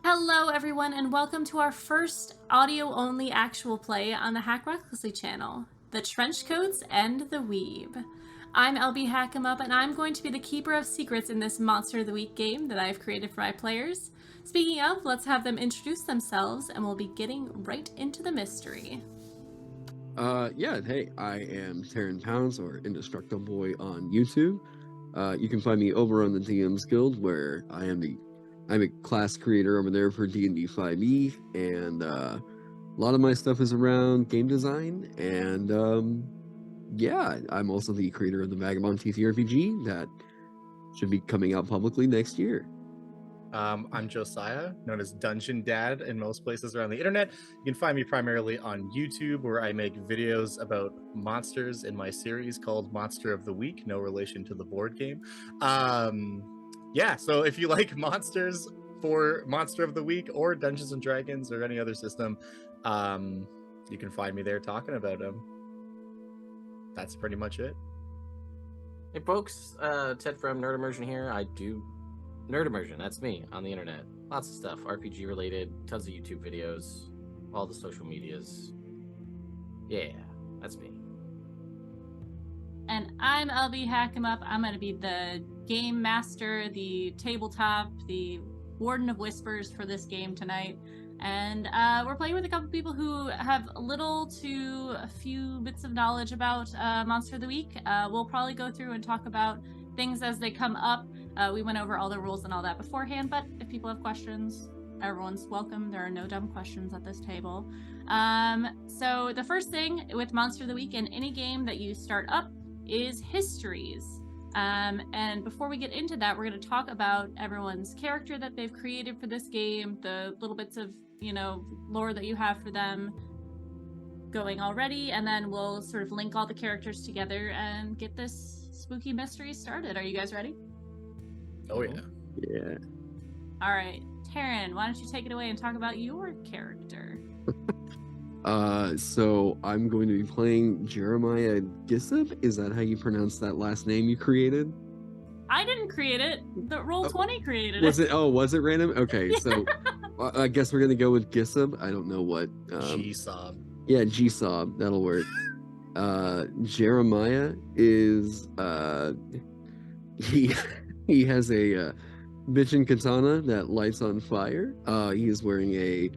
Hello everyone and welcome to our first audio-only actual play on the Hack Recklessly channel, The Trenchcoats and the Weeb. I'm LB Hackemup and I'm going to be the keeper of secrets in this Monster of the Week game that I've created for my players. Speaking of, let's have them introduce themselves and we'll be getting right into the mystery. Hey, I am Taryn Pounds, or Indestructible Boy on YouTube. You can find me over on the DM's Guild, where I'm a class creator over there for D&D 5e, and a lot of my stuff is around game design, and I'm also the creator of the Vagabond TTRPG that should be coming out publicly next year. I'm Josiah, known as Dungeon Dad in most places around the internet. You can find me primarily on YouTube, where I make videos about monsters in my series called Monster of the Week, no relation to the board game. So if you like monsters for Monster of the Week or Dungeons and Dragons or any other system, you can find me there talking about them. That's pretty much it. Hey folks, Ted from Nerd Immersion here. I do Nerd Immersion, that's me, on the internet. Lots of stuff, RPG related, tons of YouTube videos, all the social medias. Yeah, that's me. And I'm LB Hackemup. I'm going to be the game master, the tabletop, the warden of whispers for this game tonight. And we're playing with a couple people who have little to a few bits of knowledge about Monster of the Week. We'll probably go through and talk about things as they come up. We went over all the rules and all that beforehand, but if people have questions, everyone's welcome. There are no dumb questions at this table. So the first thing with Monster of the Week in any game that you start up is histories. And before we get into that, we're going to talk about everyone's character that they've created for this game, the little bits of, lore that you have for them going already, and then we'll sort of link all the characters together and get this spooky mystery started. Are you guys ready? Oh, yeah. Yeah. All right. Taryn, why don't you take it away and talk about your character? So I'm going to be playing Jeremiah Gissip. Is that how you pronounce that last name you created? I didn't create it. The Roll20 created Was it. Was it random? Okay, so I guess we're gonna go with Gissip. I don't know what. G-Sob. Yeah, G-Sob. That'll work. Jeremiah is he has a bitchin' katana that lights on fire. He is wearing a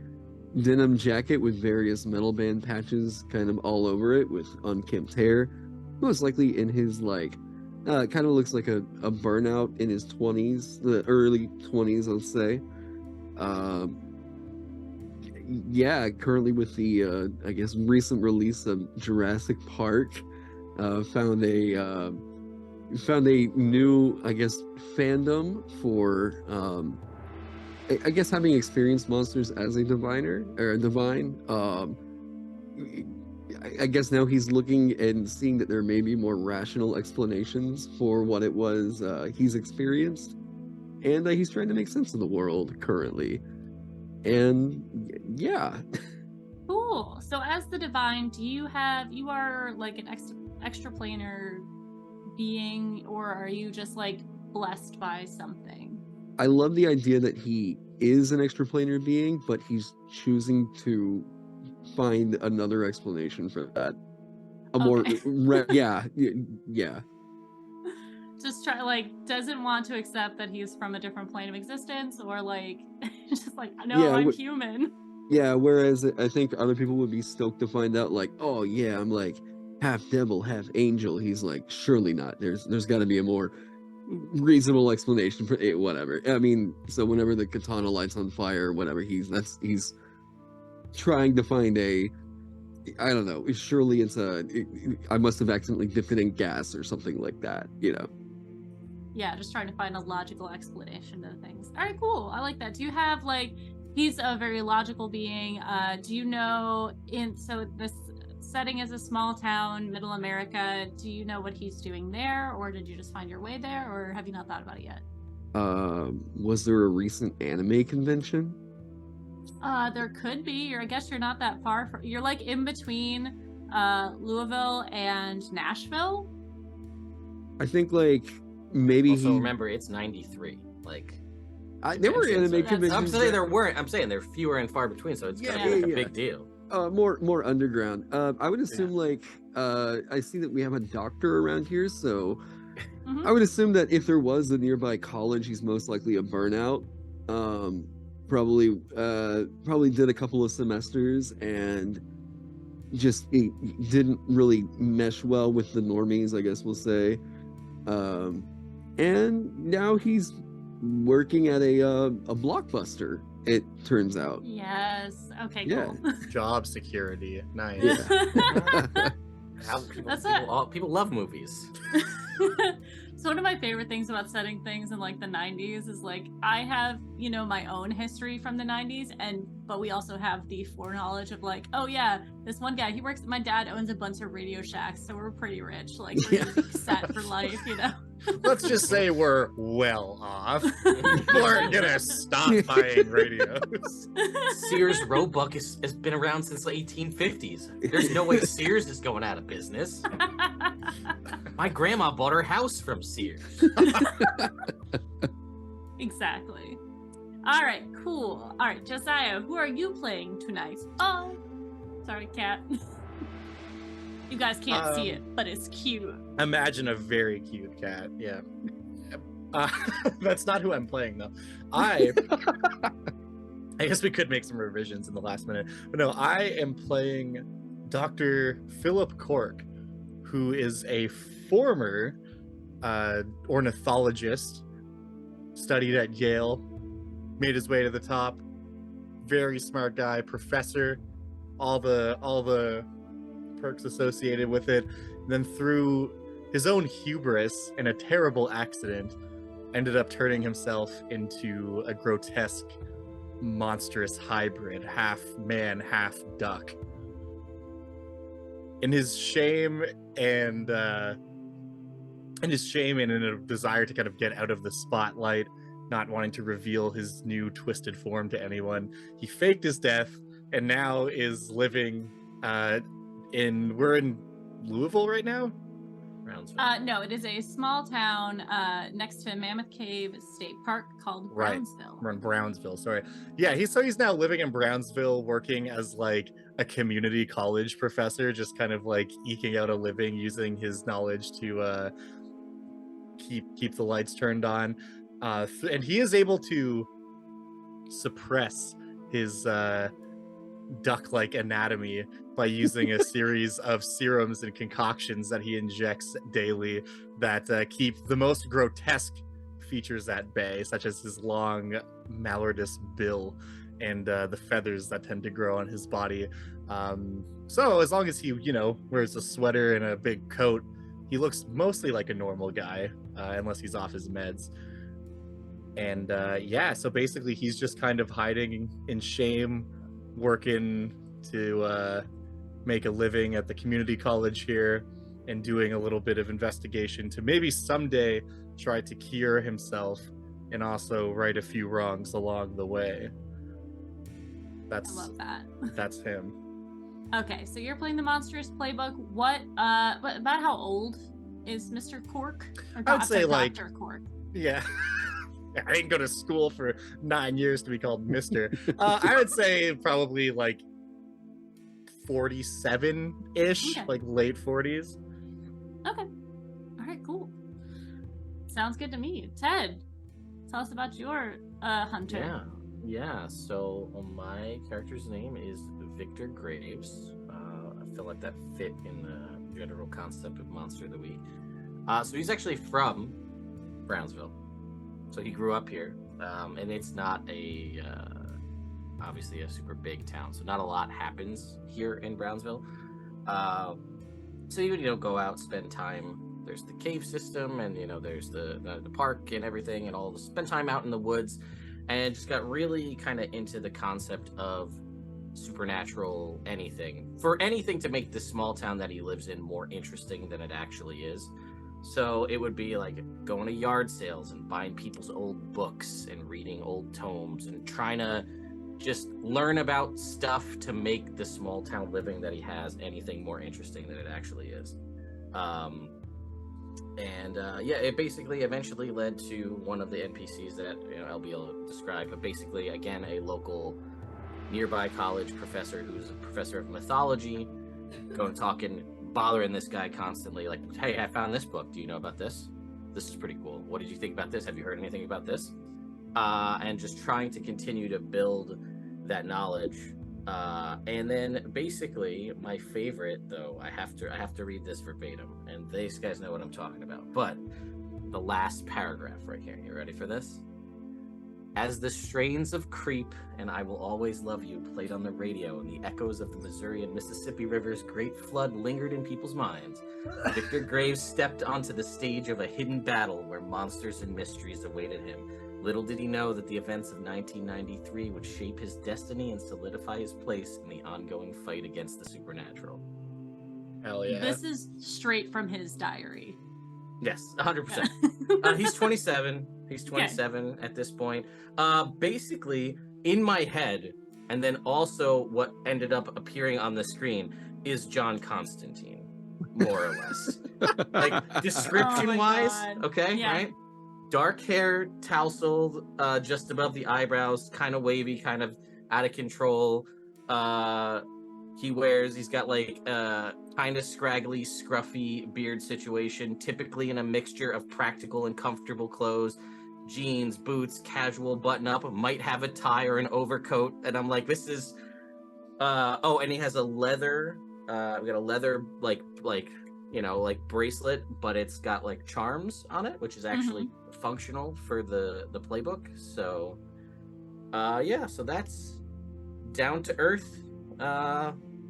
denim jacket with various metal band patches kind of all over it, with unkempt hair. Most likely in his kind of looks like a burnout in his 20s, the early 20s, let's say. Currently with the I guess recent release of Jurassic Park, found a new, I guess, fandom for I guess having experienced monsters as a diviner or a divine. I guess now he's looking and seeing that there may be more rational explanations for what it was he's experienced, and he's trying to make sense of the world currently. And yeah. Cool. So as the divine, you are like an extraplanar being, or are you just like blessed by something? I love the idea that he is an extraplanar being, but he's choosing to find another explanation for that. Yeah. Just doesn't want to accept that he's from a different plane of existence, or just I'm human. Yeah, whereas I think other people would be stoked to find out, oh yeah, I'm half devil, half angel. He's surely not. There's got to be a more reasonable explanation for it. Whatever. I mean, so whenever the katana lights on fire, whatever, he's trying to find I don't know. Surely I must have accidentally dipped it in gas or something like that. Yeah, just trying to find a logical explanation to things. All right, cool. I like that. Do you have he's a very logical being. Do you know so this setting is a small town, middle America. Do you know what he's doing there, or did you just find your way there, or have you not thought about it yet? Was there a recent anime convention? There could be. I guess you're not that far. You're in between Louisville and Nashville. I think maybe also remember it's 93. There were conventions, anime or- conventions. I'm saying that- there weren't. I'm saying they're fewer and far between, so it's gonna Yeah. be like a big deal. More underground. I would assume like I see that we have a doctor around here, so Mhm. I would assume that if there was a nearby college, he's most likely a burnout. Probably did a couple of semesters and just he didn't really mesh well with the normies, I guess we'll say. And now he's working at a Blockbuster. It turns out. Yes. Okay, Yeah. cool. Job security. Nice. Yeah. How people, That's people love movies. So one of my favorite things about setting things in like the 90s is like I have, my own history from the 90s but we also have the foreknowledge of like, oh yeah, this one guy, my dad owns a bunch of Radio Shacks, so we're pretty rich. Like we're Yeah. gonna be set for life, Let's just say we're well off. We're gonna stop buying radios. Sears Roebuck has been around since the 1850s. There's no way Sears is going out of business. My grandma bought her house from Sears. Exactly. All right, cool. All right, Josiah, who are you playing tonight? Oh, sorry, cat. You guys can't see it, but it's cute. Imagine a very cute cat. Yeah. That's not who I'm playing though. I guess we could make some revisions in the last minute. But no, I am playing Dr. Philip Cork, who is a former ornithologist, studied at Yale, made his way to the top, very smart guy, professor, all the perks associated with it. And then through his own hubris and a terrible accident, ended up turning himself into a grotesque, monstrous hybrid, half man, half duck. In his shame and in a desire to kind of get out of the spotlight, not wanting to reveal his new twisted form to anyone, he faked his death and now is living we're in Louisville right now? Brownsville. No, it is a small town next to Mammoth Cave State Park called Right. Brownsville. We're in Brownsville, sorry. Yeah, he's now living in Brownsville, working as like a community college professor, just kind of like eking out a living using his knowledge to keep the lights turned on. And he is able to suppress his duck-like anatomy by using a series of serums and concoctions that he injects daily that keep the most grotesque features at bay, such as his long mallardous bill and the feathers that tend to grow on his body. So as long as he, wears a sweater and a big coat, he looks mostly like a normal guy, unless he's off his meds. And so basically he's just kind of hiding in shame, working to make a living at the community college here and doing a little bit of investigation to maybe someday try to cure himself and also right a few wrongs along the way. I love that. That's him. Okay, so you're playing the Monstrous Playbook. What about how old is Mr. Cork? I would say like Dr. Cork. Yeah. I didn't go to school for 9 years to be called Mr. I would say probably like 47-ish, Okay. like late 40s. Okay. All right, cool. Sounds good to me. Ted, tell us about your hunter. Yeah. So my character's name is Victor Graves. I feel like that fit in the general concept of Monster of the Week. So he's actually from Brownsville. So he grew up here, and it's not obviously a super big town, so not a lot happens here in Brownsville. So he would, go out, spend time. There's the cave system, and there's the park and everything, and all spend time out in the woods, and just got really kind of into the concept of supernatural anything to make this small town that he lives in more interesting than it actually is. So it would be like going to yard sales and buying people's old books and reading old tomes and trying to just learn about stuff to make the small town living that he has anything more interesting than it actually is. And yeah, it basically eventually led to one of the NPCs that LB will describe, but basically, again, a local nearby college professor who's a professor of mythology, going talking, bothering this guy constantly, like, hey, I found this book. Do you know about this? This is pretty cool. What did you think about this? Have you heard anything about this? And just trying to continue to build that knowledge. And then basically my favorite, though, I have to read this verbatim, and these guys know what I'm talking about, but the last paragraph right here, you ready for this? As the strains of Creep and I Will Always Love You played on the radio and the echoes of the Missouri and Mississippi River's great flood lingered in people's minds, Victor Graves stepped onto the stage of a hidden battle where monsters and mysteries awaited him. Little did he know that the events of 1993 would shape his destiny and solidify his place in the ongoing fight against the supernatural. Hell yeah. This is straight from his diary. Yes, 100%. He's 27. He's 27 at this point. Basically, in my head, and then also what ended up appearing on the screen is John Constantine, more or less. Like, description-wise, okay, Yeah. right? Dark hair, tousled, just above the eyebrows, kind of wavy, kind of out of control. He's got like kind of scraggly, scruffy beard situation, typically in a mixture of practical and comfortable clothes, jeans, boots, casual button up, might have a tie or an overcoat. And I'm like, this is, and he has a leather, we got a leather, like bracelet, but it's got like charms on it, which is actually functional for the playbook. So, so that's down to earth,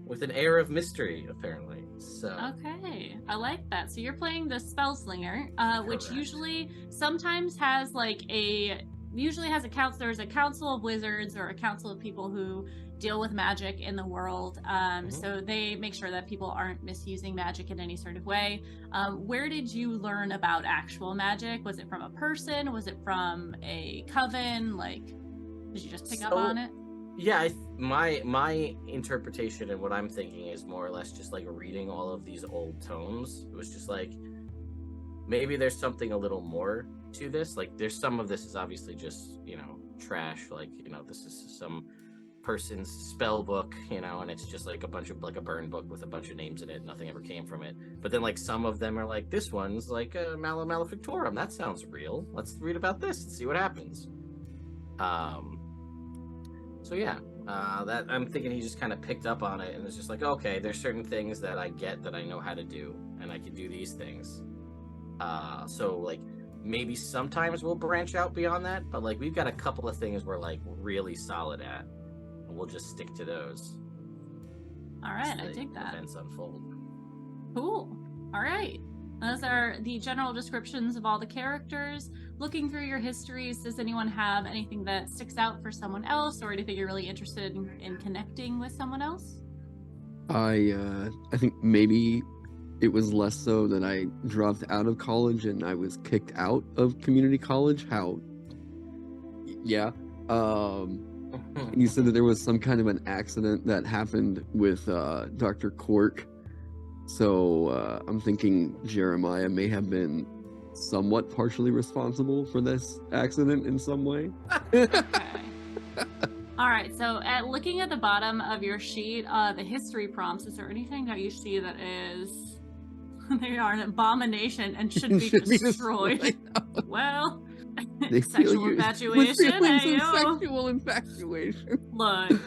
with an air of mystery, apparently. So Okay, I like that. So you're playing the Spellslinger, which Correct. usually sometimes has a council. There's a council of wizards or a council of people who deal with magic in the world. So they make sure that people aren't misusing magic in any sort of way. Where did you learn about actual magic? Was it from a person? Was it from a coven? Like, did you just pick up on it? Yeah, my interpretation and what I'm thinking is more or less just like reading all of these old tomes. It was just like, maybe there's something a little more to this. Like, there's some of this is obviously just, trash. Like, this is some person's spell book, and it's just like a bunch of, like, a burn book with a bunch of names in it. Nothing ever came from it. But then, like, some of them are like, this one's like a Malefictorum. That sounds real. Let's read about this and see what happens. So yeah, that I'm thinking he just kind of picked up on it and it's just like, okay, there's certain things that I get that I know how to do, and I can do these things. So like maybe sometimes we'll branch out beyond that, but like we've got a couple of things we're like really solid at, and we'll just stick to those. All right, I dig that. Events unfold. Cool. All right. Those are the general descriptions of all the characters. Looking through your histories, does anyone have anything that sticks out for someone else, or anything you're really interested in connecting with someone else? I think maybe it was less so that I dropped out of college and I was kicked out of community college. Yeah. You said that there was some kind of an accident that happened with Dr. Cork. So I'm thinking Jeremiah may have been somewhat partially responsible for this accident in some way. Okay. All right, so looking at the bottom of your sheet, the history prompts, is there anything that you see that is, they are an abomination and should be destroyed? Well, sexual infatuation, hey, sexual infatuation. Look.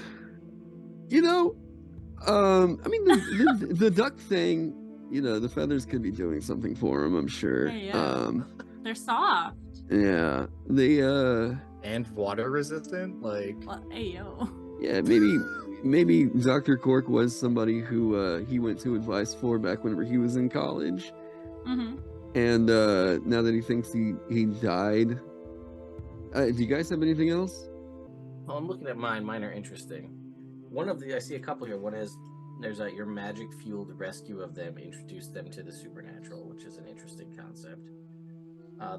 I mean, the duck thing, the feathers could be doing something for him, I'm sure. Hey, yeah. They're soft. Yeah, and water resistant, like. Well, hey, yo. Yeah, maybe Dr. Cork was somebody who he went to advice for back whenever he was in college. And now that he thinks he died, do you guys have anything else? Well, I'm looking at mine. Mine are interesting. I see a couple here. One is there's your magic-fueled rescue of them, introduce them to the supernatural, which is an interesting concept.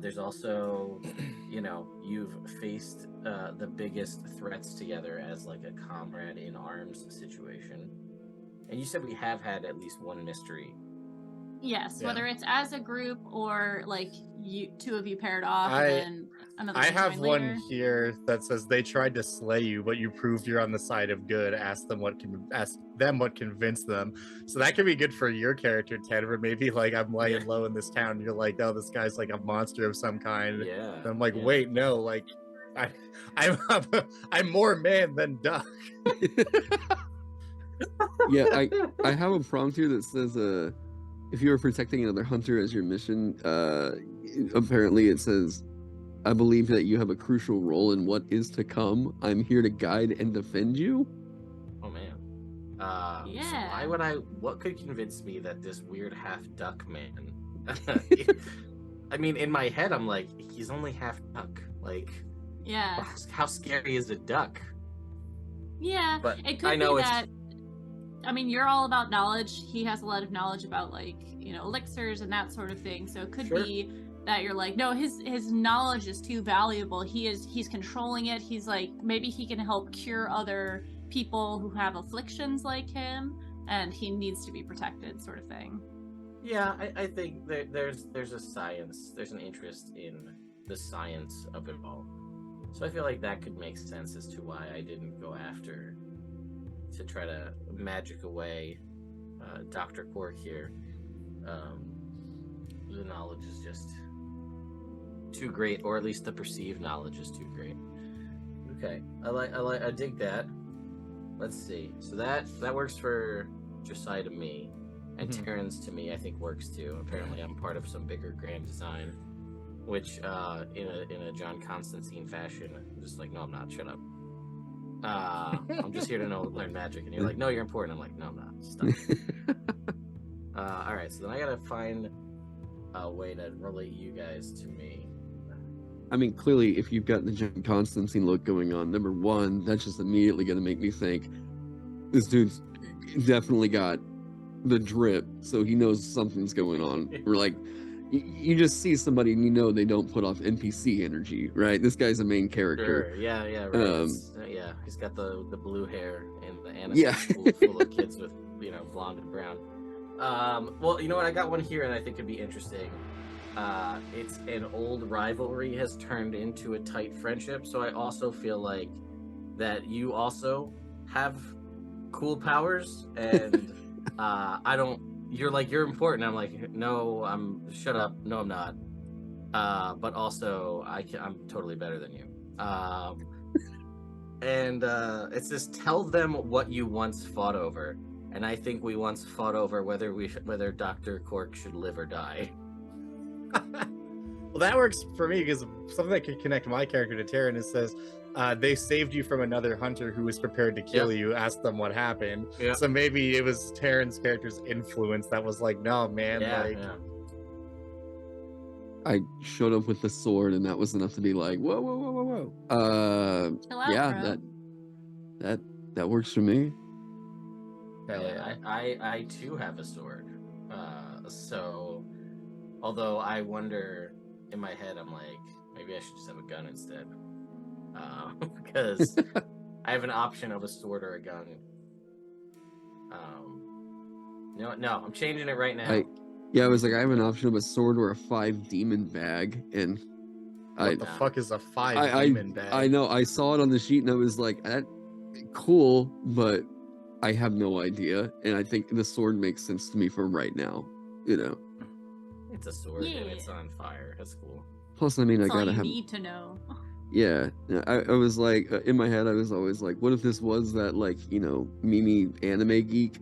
There's also, you've faced the biggest threats together as like a comrade in arms situation. And you said we have had at least one mystery Yes, Yeah. whether it's as a group or like you two of you paired off I- and then another I one have join one later. here that says they tried to slay you, but you proved you're on the side of good. Ask them what convinced them. So that could be good for your character, Ted. Where maybe like I'm laying low in this town, and you're like, oh, this guy's like a monster of some kind. Yeah. And I'm like, yeah. wait, no, like I'm more man than duck. Yeah, I have a prompt here that says if you are protecting another hunter as your mission, apparently it says, I believe that you have a crucial role in what is to come. I'm here to guide and defend you. Oh man. So Yeah. why would I? What could convince me that this weird half duck man? I mean, in my head, I'm like, he's only half duck. Like, Yeah. how scary is a duck? Yeah. But It could I know be it's that. I mean, you're all about knowledge. He has a lot of knowledge about like, elixirs and that sort of thing. So it could Sure. be that you're like, no, his knowledge is too valuable. He's controlling it. He's like, maybe he can help cure other people who have afflictions like him, and he needs to be protected, sort of thing. Yeah, I think there's a science. There's an interest in the science of it all. So I feel like that could make sense as to why I didn't go after to try to magic away Dr. Quark here. The knowledge is just too great, or at least the perceived knowledge is too great. Okay, I dig that. Let's see. So that works for Josiah to me, and Terrence to me I think works too. Apparently I'm part of some bigger grand design, which in a John Constantine fashion, I'm just like, no, I'm not. Shut up. I'm just here to learn magic, and you're like, no, you're important. I'm like, no, I'm not. Stop. All right, so then I gotta find a way to relate you guys to me. I mean, clearly, if you've got the John Constantine look going on, number one, that's just immediately going to make me think this dude's definitely got the drip, so he knows something's going on. Or like, you just see somebody and you know they don't put off NPC energy, right? This guy's a main character. Sure. Yeah, right. Yeah, he's got the blue hair and the anime Yeah. school full of kids with blonde and brown. Well, you know what? I got one here, and I think it'd be interesting. It's an old rivalry has turned into a tight friendship. So I also feel like that you also have cool powers, and I don't. You're like, you're important. I'm like, no, shut up. No, I'm not. But also I'm totally better than you. And it's just tell them what you once fought over. And I think we once fought over whether Dr. Quark should live or die. Well, that works for me because something that could connect my character to Terran is says they saved you from another hunter who was prepared to kill you. Ask them what happened. Yep. So maybe it was Terran's character's influence that was like, no, man, I showed up with the sword, and that was enough to be like, whoa. Chill out, Yeah, bro. that works for me. I too have a sword. So, although I wonder in my head, I'm like, maybe I should just have a gun instead. Because I have an option of a sword or a gun. No, I'm changing it right now. I was like, I have an option of a sword or a 5 demon bag, and what the fuck is a 5 demon bag? I know, I saw it on the sheet, and I was like, cool, but I have no idea, and I think the sword makes sense to me for right now, It's a sword and it's on fire. That's cool. Plus, I mean, That's I gotta all you have. need to know. Yeah, I was like, in my head, I was always like, what if this was that, like, Mimi anime geek,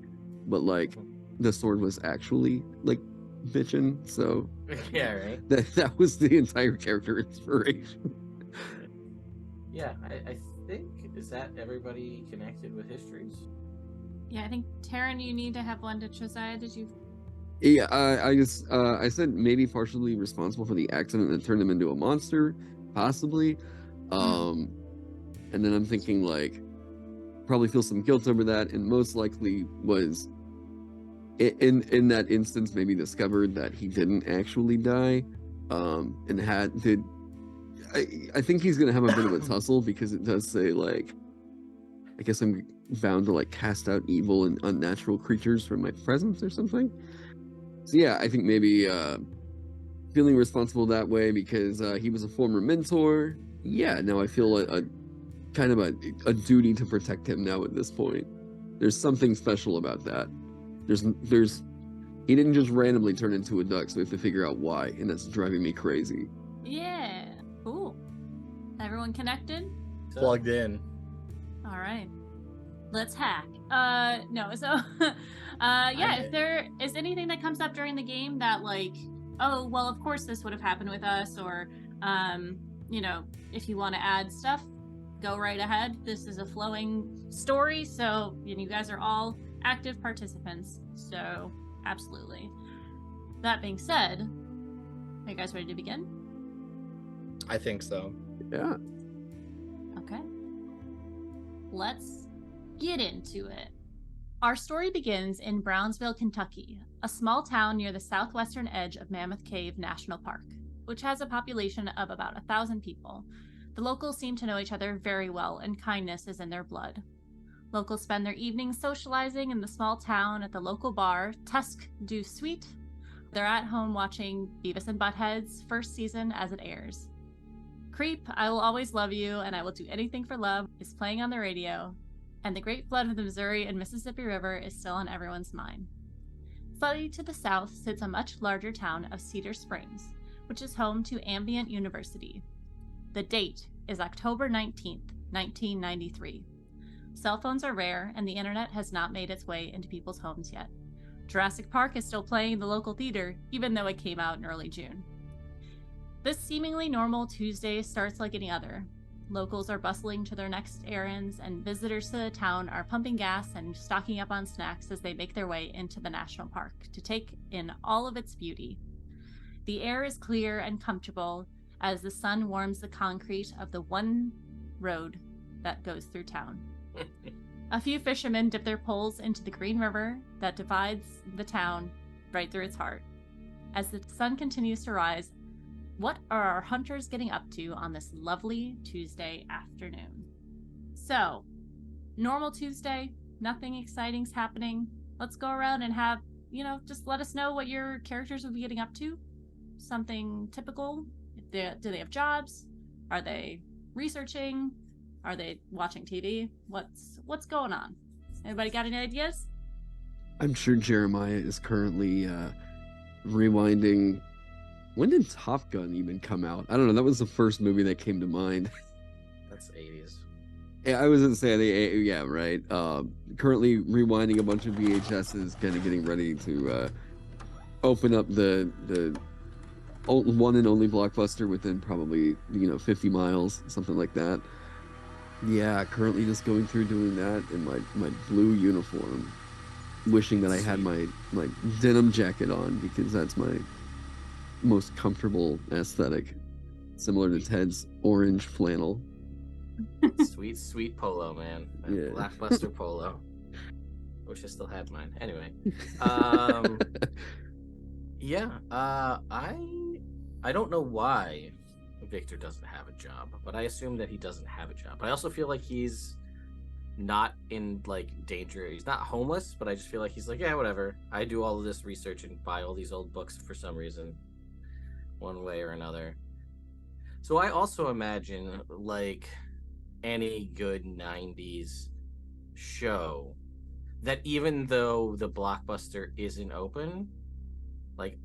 but like the sword was actually like bitchin', so Yeah, right. that was the entire character inspiration. Yeah, I think, is that everybody connected with histories? Yeah, I think Taryn, you need to have one to Josiah. Did you? Yeah, I said maybe partially responsible for the accident that turned him into a monster, possibly. And then I'm thinking like probably feel some guilt over that, and most likely was in that instance maybe discovered that he didn't actually die, and I think he's gonna have a bit of a tussle because it does say like, I guess I'm bound to like cast out evil and unnatural creatures from my presence or something. So yeah, I think maybe feeling responsible that way because he was a former mentor. Yeah, now I feel a kind of a duty to protect him now at this point. There's something special about that. There's he didn't just randomly turn into a duck, so we have to figure out why, and that's driving me crazy. Yeah. Cool. Everyone connected? Plugged in. All right. Let's hack. No, so yeah, if there is anything that comes up during the game that like, oh, well, of course this would have happened with us, or you know, if you want to add stuff, go right ahead. This is a flowing story, so you guys are all active participants. So, absolutely. That being said, are you guys ready to begin? I think so. Yeah. Okay. Let's get into it. Our story begins in Brownsville, Kentucky, a small town near the southwestern edge of Mammoth Cave National Park, which has a population of about 1,000 people. The locals seem to know each other very well, and kindness is in their blood. Locals spend their evenings socializing in the small town at the local bar, Tusk Du Sweet. They're at home watching Beavis and Butthead's first season as it airs. Creep, I Will Always Love You, and I Will Do Anything for Love is playing on the radio, and the great flood of the Missouri and Mississippi River is still on everyone's mind. Slightly to the south sits a much larger town of Cedar Springs, which is home to Ambient University. The date is October 19th, 1993. Cell phones are rare, and the internet has not made its way into people's homes yet. Jurassic Park is still playing in the local theater, even though it came out in early June. This seemingly normal Tuesday starts like any other. Locals are bustling to their next errands, and visitors to the town are pumping gas and stocking up on snacks as they make their way into the national park to take in all of its beauty. The air is clear and comfortable as the sun warms the concrete of the one road that goes through town. A few fishermen dip their poles into the green river that divides the town right through its heart. As the sun continues to rise, what are our hunters getting up to on this lovely Tuesday afternoon? So, normal Tuesday, nothing exciting's happening. Let's go around and have, just let us know what your characters will be getting up to. Something typical. Do they have jobs? Are they researching? Are they watching TV? What's going on? Anybody got any ideas? I'm sure Jeremiah is currently rewinding. When did Top Gun even come out? I don't know. That was the first movie that came to mind. That's 80s. Yeah, I was gonna say yeah, right. Currently rewinding a bunch of VHSs, kind of getting ready to open up the one and only Blockbuster within probably 50 miles, something like that. Yeah, currently just going through doing that in my blue uniform, wishing that I had my denim jacket on because that's my most comfortable aesthetic, similar to Ted's orange flannel. Sweet polo, man. That Yeah. Blockbuster polo. Wish I still had mine. Anyway, yeah. I don't know why Victor doesn't have a job, but I assume that he doesn't have a job. But I also feel like he's not in danger. He's not homeless, but I just feel like he's yeah, whatever. I do all of this research and buy all these old books for some reason, one way or another. So I also imagine any good 90s show that even though the Blockbuster isn't open,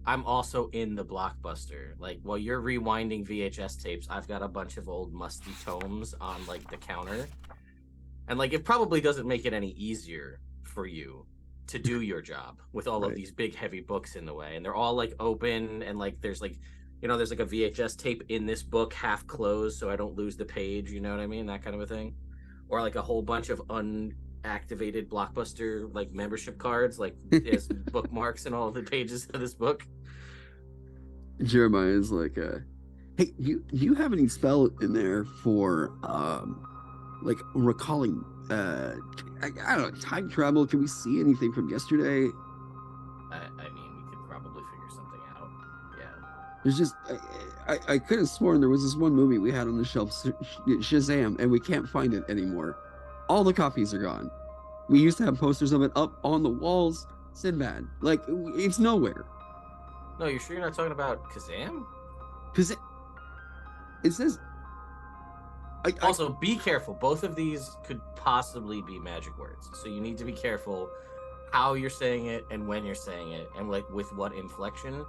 I'm also in the Blockbuster. While you're rewinding VHS tapes, I've got a bunch of old musty tomes on the counter. And it probably doesn't make it any easier for you to do your job with all of these big heavy books in the way. And they're all open, and there's there's a VHS tape in this book half closed so I don't lose the page, you know what I mean? That kind of a thing. Or a whole bunch of unactivated Blockbuster membership cards as bookmarks in all of the pages of this book. Jeremiah is hey, you have any spell in there for recalling I don't know, time travel? Can we see anything from yesterday? I mean, we could probably figure something out. Yeah. There's just I could have sworn there was this one movie we had on the shelf, Shazam, and we can't find it anymore. All the copies are gone. We used to have posters of it up on the walls. Sinbad, it's nowhere. No, you're sure you're not talking about Kazam? Because it says. Also, be careful. Both of these could possibly be magic words, so you need to be careful how you're saying it and when you're saying it, and like with what inflection.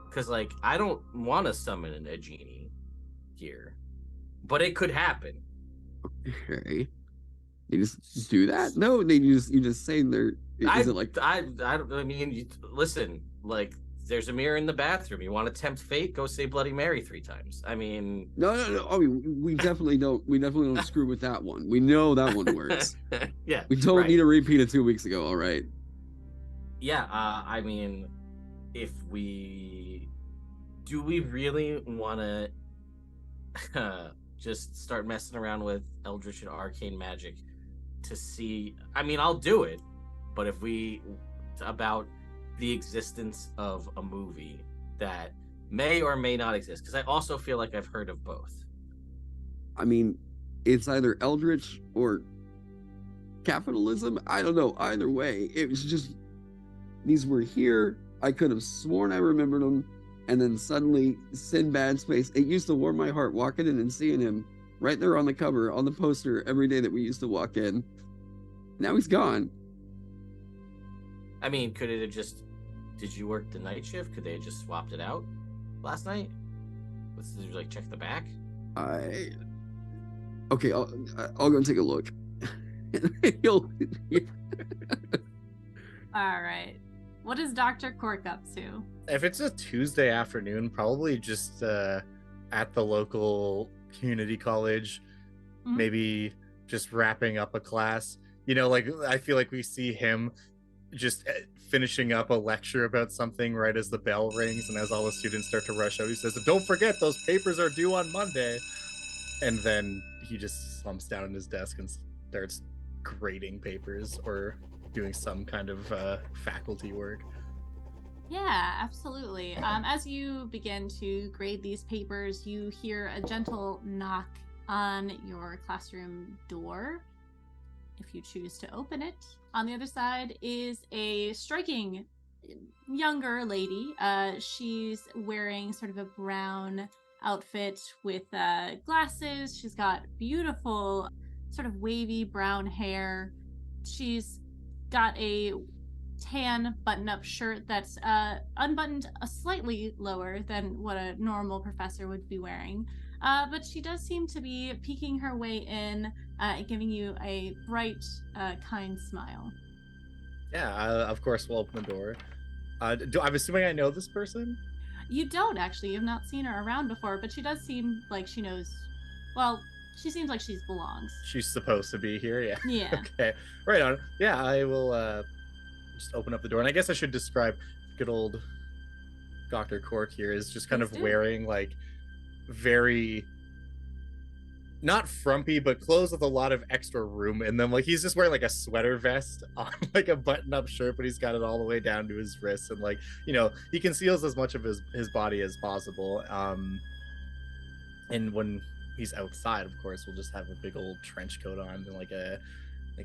Because like I don't want to summon a genie here, but it could happen. Okay. You just do that? No, you just say there. Is it like I mean, listen, like there's a mirror in the bathroom. You want to tempt fate? Go say Bloody Mary 3 times. I mean, no. I mean, we definitely don't screw with that one. We know that one works. Yeah, We don't right. need a repeat of 2 weeks ago. All right. Yeah, I mean, do we really want to just start messing around with Eldritch and Arcane magic to see? I mean, I'll do it, but if we about the existence of a movie that may or may not exist, because I also feel like I've heard of both. I mean, it's either Eldritch or capitalism. I don't know. Either way, it was just these were here. I could have sworn I remembered them, and then suddenly Sinbad's face. It used to warm my heart walking in and seeing him right there on the cover, on the poster every day that we used to walk in. Now he's gone. I mean, could it have just? Did you work the night shift? Could they have just swapped it out last night? Did you like check the back? Okay, I'll go take a look. All right. What is Dr. Cork up to? If it's a Tuesday afternoon, probably just at the local community college, Mhm. maybe just wrapping up a class. You know, like I feel like we see him just finishing up a lecture about something right as the bell rings, and as all the students start to rush out, he says, "Don't forget, those papers are due on Monday." And then he just slumps down in his desk and starts grading papers or doing some kind of faculty work. Yeah, absolutely. As you begin to grade these papers, you hear a gentle knock on your classroom door. If you choose to open it, on the other side is a striking younger lady. She's wearing sort of a brown outfit with glasses. She's got beautiful, sort of wavy brown hair. She's got a tan button-up shirt that's unbuttoned slightly lower than what a normal professor would be wearing. But she does seem to be peeking her way in, giving you a bright, kind smile. Yeah, of course we'll open the door. I'm assuming I know this person? You don't actually. You've not seen her around before, but she does seem like she knows. Well, she seems like she belongs. She's supposed to be here, yeah. Yeah. Okay, right on. Yeah, I will just open up the door, and I guess I should describe good old Dr. Cork here is just kind Please of do. wearing like very not frumpy, but clothes with a lot of extra room in them. Like he's just wearing like a sweater vest on like a button-up shirt, but he's got it all the way down to his wrists, and like, you know, he conceals as much of his body as possible. And when he's outside, of course, we'll just have a big old trench coat on and like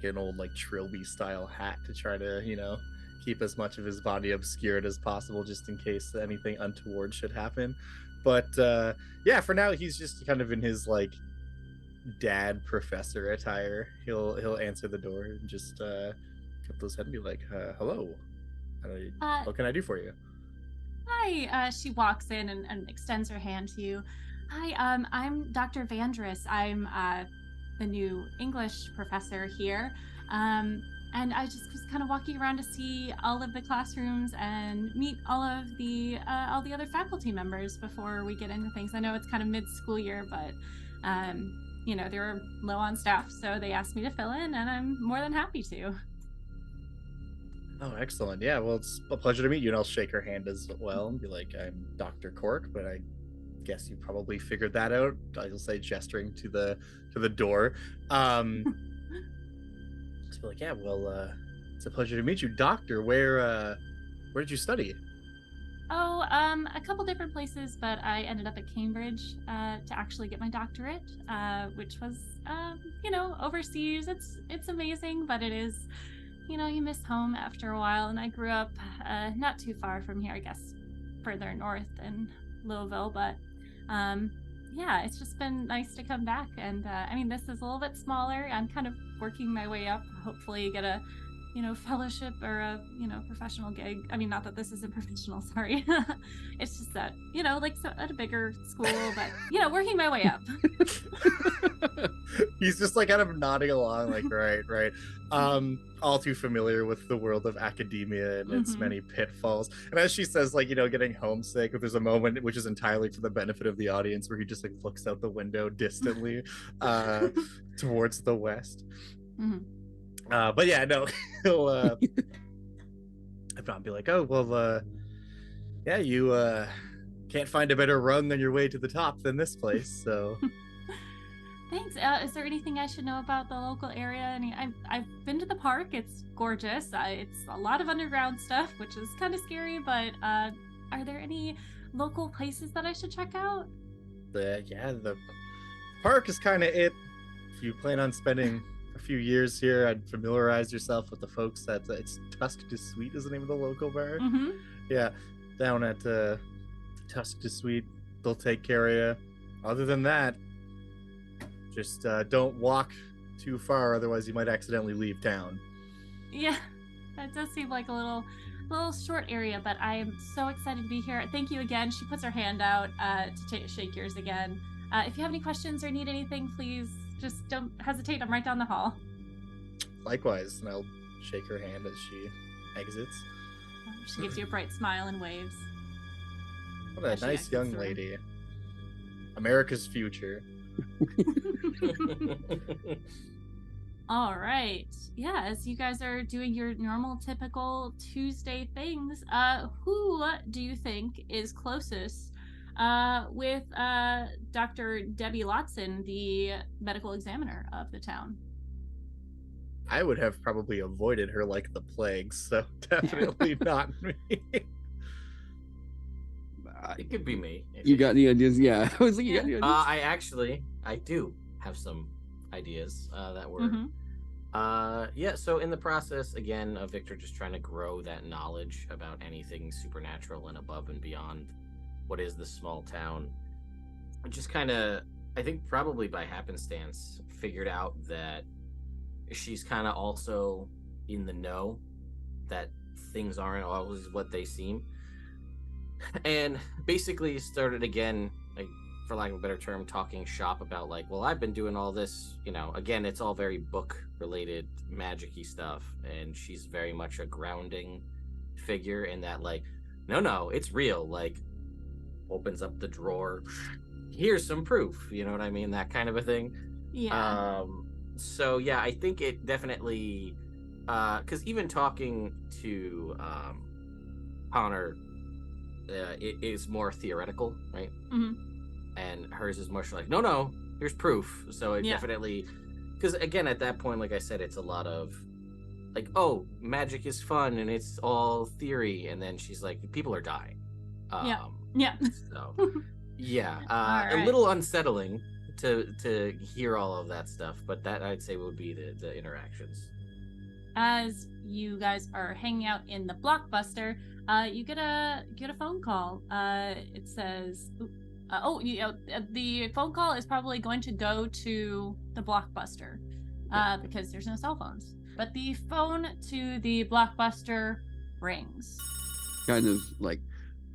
an old like trilby style hat to try to, you know, keep as much of his body obscured as possible, just in case anything untoward should happen. But yeah, for now he's just kind of in his like dad professor attire. He'll answer the door and just cut those head and be like, hello, what can I do for you? Hi. She walks in and extends her hand to you. Hi. I'm Dr. Vandris. I'm the new English professor here. And I just was kind of walking around to see all of the classrooms and meet all the other faculty members before we get into things. I know it's kind of mid-school year, but you know, they were low on staff, so they asked me to fill in, and I'm more than happy to. Oh, excellent. Yeah, well, it's a pleasure to meet you, and I'll shake her hand as well and be like, I'm Dr. Cork, but I guess you probably figured that out. I'll say, gesturing to the door. So like, yeah, well, it's a pleasure to meet you, Doctor. Where did you study? Oh, a couple different places, but I ended up at Cambridge to actually get my doctorate, which was, you know, overseas. It's amazing, but it is, you know, you miss home after a while. And I grew up not too far from here, I guess further north in Louisville, but yeah, it's just been nice to come back. And I mean, this is a little bit smaller. I'm kind of working my way up. Hopefully, get a fellowship or a professional gig. I mean, not that this isn't professional. Sorry, it's just that like at a bigger school, but working my way up. He's just like kind of nodding along, like right. All too familiar with the world of academia and its many pitfalls. And as she says, like, getting homesick, there's a moment which is entirely for the benefit of the audience where he just like looks out the window distantly towards the west. But yeah, no, he'll not be like, oh well, yeah, you can't find a better run than your way to the top than this place, so. Thanks. Is there anything I should know about the local area? I mean, I've been to the park. It's gorgeous. It's a lot of underground stuff, which is kind of scary. But are there any local places that I should check out? The park is kind of it. If you plan on spending a few years here, I'd familiarize yourself with the folks that it's Tusk to Sweet is the name of the local bar. Yeah, down at Tusk to Sweet, they'll take care of you. Other than that, just don't walk too far, otherwise you might accidentally leave town. Yeah, that does seem like a little short area, but I am so excited to be here. Thank you again. She puts her hand out to shake yours again. If you have any questions or need anything, please just don't hesitate. I'm right down the hall. Likewise, and I'll shake her hand as she exits. She gives you a bright smile and waves. What a nice young lady. America's future. All right. Yeah, as you guys are doing your normal, typical Tuesday things, who do you think is closest with Dr. Debbie Lotson, the medical examiner of the town? I would have probably avoided her like the plague, so definitely not me. It could be me. You got any ideas? Yeah, I was like, you got any ideas? I do have some ideas that were. Yeah. So in the process, again, of Victor just trying to grow that knowledge about anything supernatural and above and beyond what is this small town, just kind of, I think probably by happenstance, figured out that she's kind of also in the know that things aren't always what they seem. And basically started again, like, for lack of a better term, talking shop about like, well, I've been doing all this, again, it's all very book related, magic-y stuff, and she's very much a grounding figure in that, like, no, it's real, like, opens up the drawer, here's some proof, you know what I mean, that kind of a thing. Yeah. So yeah, I think it definitely, because even talking to Connor, it is more theoretical, right? And hers is much like, no, here's proof. So it definitely, because again, at that point, like I said, it's a lot of like, oh, magic is fun and it's all theory, and then she's like, people are dying. Yeah. So yeah, right. a little unsettling to hear all of that stuff, but that I'd say would be the interactions. As you guys are hanging out in the Blockbuster, you get a phone call. It says, the phone call is probably going to go to the Blockbuster because there's no cell phones. But the phone to the Blockbuster rings. Kind of like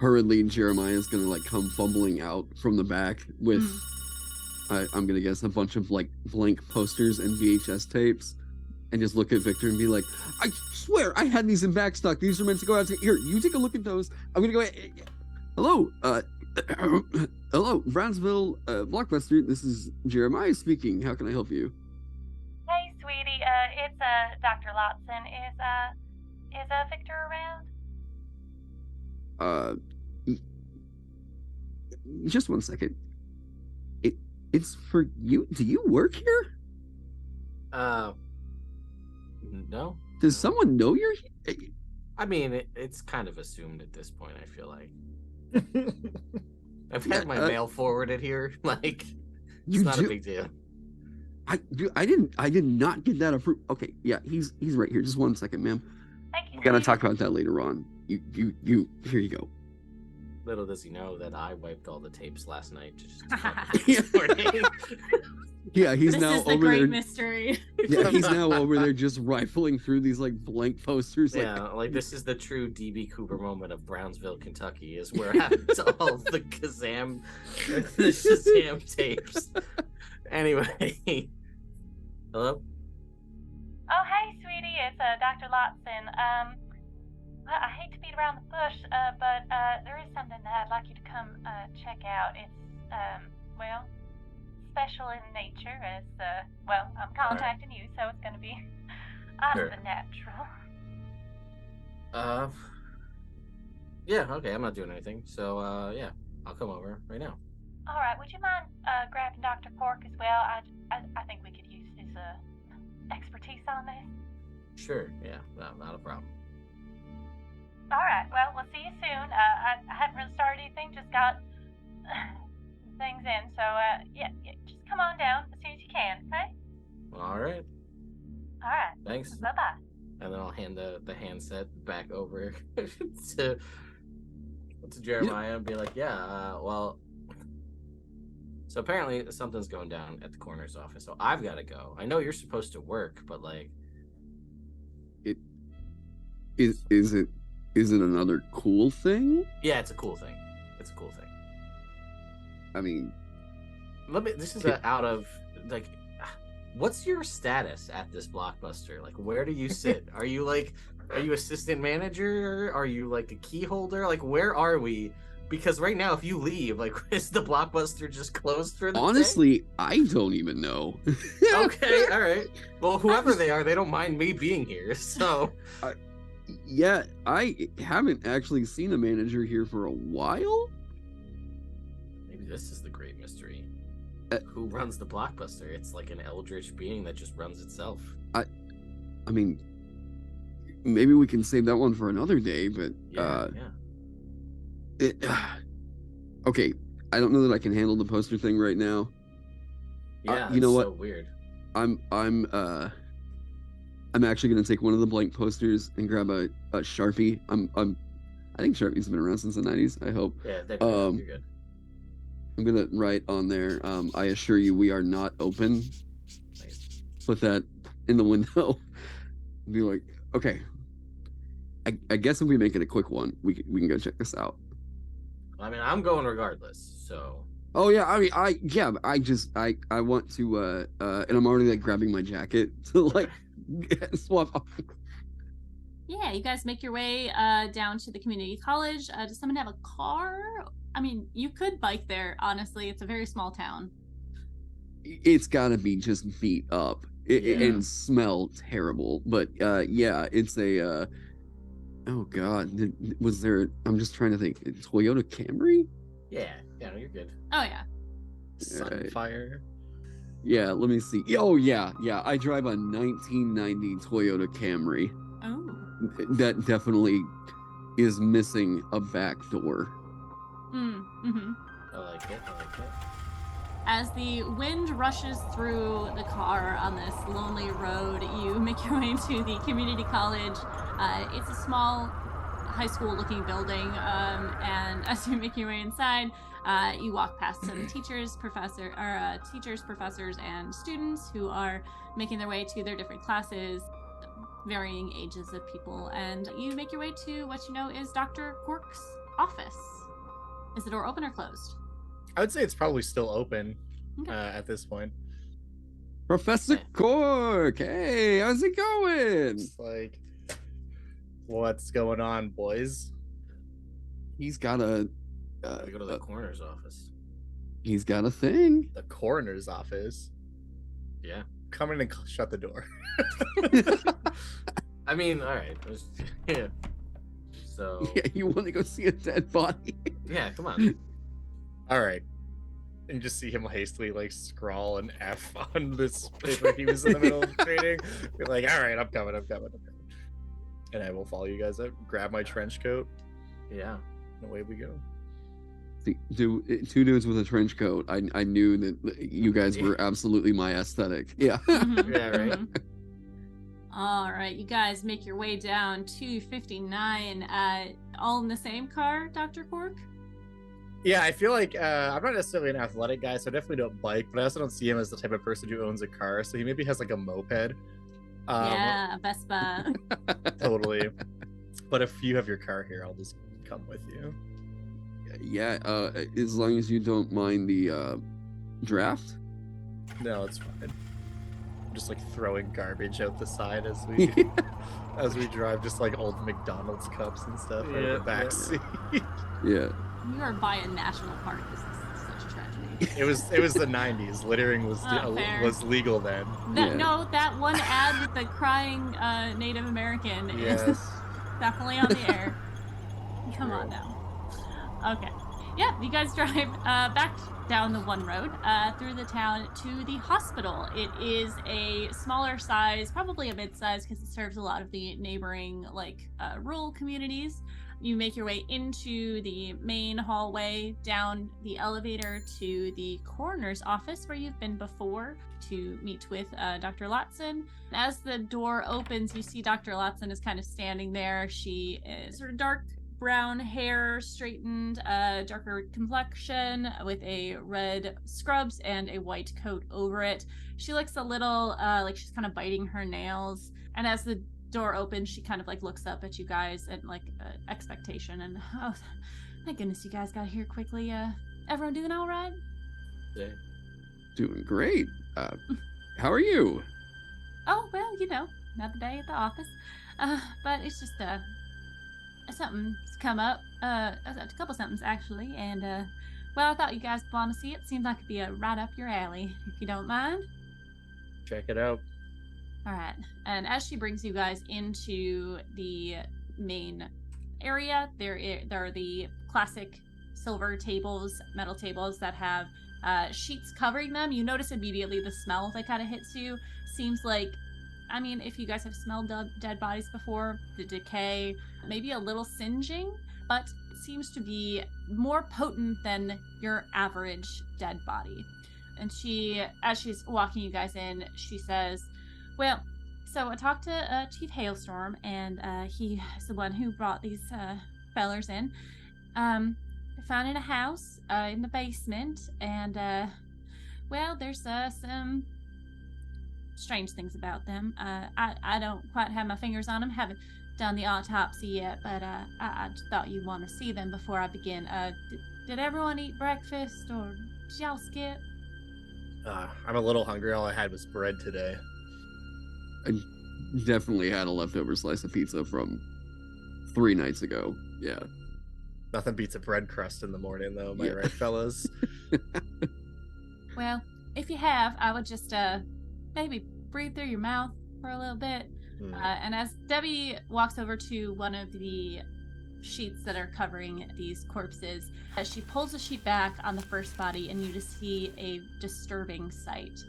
hurriedly, Jeremiah's gonna like come fumbling out from the back with, I'm gonna guess, a bunch of like blank posters and VHS tapes. And just look at Victor and be like, I swear I had these in backstock. These are meant to go out to here. You take a look at those. I'm gonna go. Hello, hello, Brownsville Blockbuster. This is Jeremiah speaking. How can I help you? Hey, sweetie. It's Dr. Lotson. Is Victor around? Just one second. It's for you. Do you work here? No. Does someone know you're here? I mean, it's kind of assumed at this point, I feel like. I've had my mail forwarded here. Like, it's not a big deal. I did not get that approved. Okay, yeah, he's right here. Just one second, ma'am. Thank you. We gotta talk about that later on. You here you go. Little does he know that I wiped all the tapes last night to just Yeah. this morning. Yeah, he's This now is the over great there. mystery. Yeah, he's now over there just rifling through these like blank posters. Like, Yeah, like this is the true DB Cooper moment of Brownsville, Kentucky, is where happens all the Shazam tapes. Anyway, hello. Oh, hey, sweetie, it's Dr. Lotson. Well, I hate to beat around the bush, but there is something that I'd like you to come check out. It's well, special in nature, as well, I'm contacting you, so it's gonna be out of the natural. Yeah, okay, I'm not doing anything, so yeah, I'll come over right now. All right, would you mind grabbing Dr. Cork as well? I think we could use his expertise on this. Sure, yeah, not a problem. All right, well, we'll see you soon. I haven't really started anything, just got things in, so yeah, just come on down as soon as you can, okay? All right, thanks. Bye-bye. And then I'll hand the handset back over to Jeremiah and be like, yeah, well, so apparently something's going down at the coroner's office, so I've got to go. I know you're supposed to work, but like, is it another cool thing? yeah, it's a cool thing. It's a cool thing. I mean, this is out of like, what's your status at this Blockbuster? Like, where do you sit? Are you assistant manager? Are you like a key holder? Like, where are we? Because right now, if you leave, like, is the Blockbuster just closed for the day? honestly, I don't even know. Okay, all right. Well, whoever they are, they don't mind me being here. So, Yeah, I haven't actually seen a manager here for a while. maybe this is the great mystery. Who runs the Blockbuster? It's like an eldritch being that just runs itself. I mean, maybe we can save that one for another day, but Yeah. okay, I don't know that I can handle the poster thing right now. Yeah, you know it's what? so weird. I'm actually gonna take one of the blank posters and grab a Sharpie. I think Sharpies have been around since the 90s. I hope. Yeah, you're good. I'm gonna write on there. I assure you, we are not open. Nice. Put that in the window. Be like, okay. I guess if we make it a quick one, we can go check this out. I mean, I'm going regardless. So. Oh yeah, I mean, I want to and I'm already like grabbing my jacket to like swap off. Yeah, you guys make your way down to the community college. Does someone have a car? I mean, you could bike there, honestly. It's a very small town. It's gotta be just beat up and smell terrible. But yeah, it's a oh god, was there? I'm just trying to think. Toyota Camry? Yeah, no, you're good. Oh, yeah. Sunfire. Yeah, let me see. Oh yeah. I drive a 1990 Toyota Camry. Oh. That definitely is missing a back door. Mm-hmm. I like it. As the wind rushes through the car on this lonely road, you make your way into the community college. It's a small high school looking building, and as you make your way inside, you walk past some teachers, professors, and students who are making their way to their different classes, varying ages of people, and you make your way to what you know is Dr. Cork's office. Is the door open or closed? I would say it's probably still open Okay. at this point. Professor Cork, hey, how's it going? It's like, what's going on, boys? He's got a We go to the coroner's office. he's got a thing. The coroner's office. Yeah. Come in and shut the door. I mean, all right. Yeah. So. Yeah, you want to go see a dead body? Yeah, come on. All right. And you just see him hastily like scrawl an F on this paper he was in the middle of trading. Be like, all right, I'm coming. And I will follow you guys up, grab my trench coat, Yeah. and away we go. See, two dudes with a trench coat. I knew that you guys were absolutely my aesthetic. Yeah. Mhm, Yeah, right. mhm. All right, you guys make your way down to 59. All in the same car, Dr. Cork? Yeah, I feel like I'm not necessarily an athletic guy, so I definitely don't bike, but I also don't see him as the type of person who owns a car, so he maybe has like a moped. Yeah, Vespa. Totally. But if you have your car here, I'll just come with you. Yeah, as long as you don't mind the draft. No, it's fine. I'm just like throwing garbage out the side as we as we drive, just like old McDonald's cups and stuff out of the back seat. Yeah. You are by a national park. This is such a tragedy. It was the 90s. Littering Fair. was legal then. Yeah. No, that one ad with the crying Native American is Yes. definitely on the air. Come True. on now. Okay. Yeah, you guys drive back down the one road through the town to the hospital. It is a smaller size, probably a mid-size, because it serves a lot of the neighboring rural communities. You make your way into the main hallway, down the elevator to the coroner's office where you've been before to meet with Dr. Lotson. As the door opens, you see Dr. Lotson is kind of standing there. She is sort of dark brown hair, straightened, darker complexion with a red scrubs and a white coat over it. She looks a little like she's kind of biting her nails. And as the door opens, she kind of like looks up at you guys and like expectation. And oh, thank goodness you guys got here quickly. Everyone doing all right? Yeah. Doing great. How are you? Oh, well, you know, another day at the office. But it's just something's come up. A couple somethings actually, and well, I thought you guys would want to see it. Seems like it'd be right up your alley, if you don't mind. Check it out. All right. And as she brings you guys into the main area, there are the classic silver tables, metal tables that have sheets covering them. You notice immediately the smell that kind of hits you. Seems like, I mean, if you guys have smelled dead bodies before, the decay, maybe a little singeing, but it seems to be more potent than your average dead body. And she, as she's walking you guys in, she says, well, so I talked to Chief Hailstorm, and he is the one who brought these fellers in. Found in a house in the basement, and well, there's some strange things about them. I don't quite have my fingers on them. Haven't done the autopsy yet, but I just thought you'd want to see them before I begin. Did everyone eat breakfast, or did y'all skip? I'm a little hungry. All I had was bread today. I definitely had a leftover slice of pizza from 3 nights ago. Yeah. Nothing beats a bread crust in the morning, though. Am I Yeah. right, fellas? Well, if you have, I would just maybe breathe through your mouth for a little bit. And as Debbie walks over to one of the sheets that are covering these corpses, as she pulls the sheet back on the first body, and you just see a disturbing sight.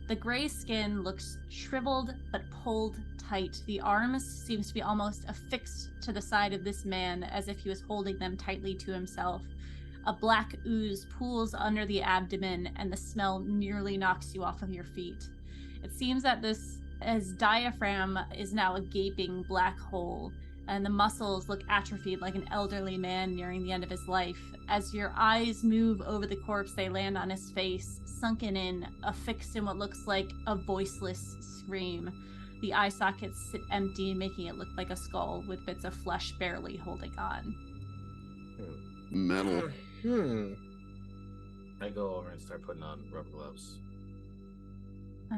The gray skin looks shriveled but pulled tight. The arms seems to be almost affixed to the side of this man, as if he was holding them tightly to himself. A black ooze pools under the abdomen, and the smell nearly knocks you off of your feet. It seems that his diaphragm is now a gaping black hole, and the muscles look atrophied like an elderly man nearing the end of his life. As your eyes move over the corpse, they land on his face, sunken in, affixed in what looks like a voiceless scream. The eye sockets sit empty, making it look like a skull with bits of flesh barely holding on. Metal. I go over and start putting on rubber gloves.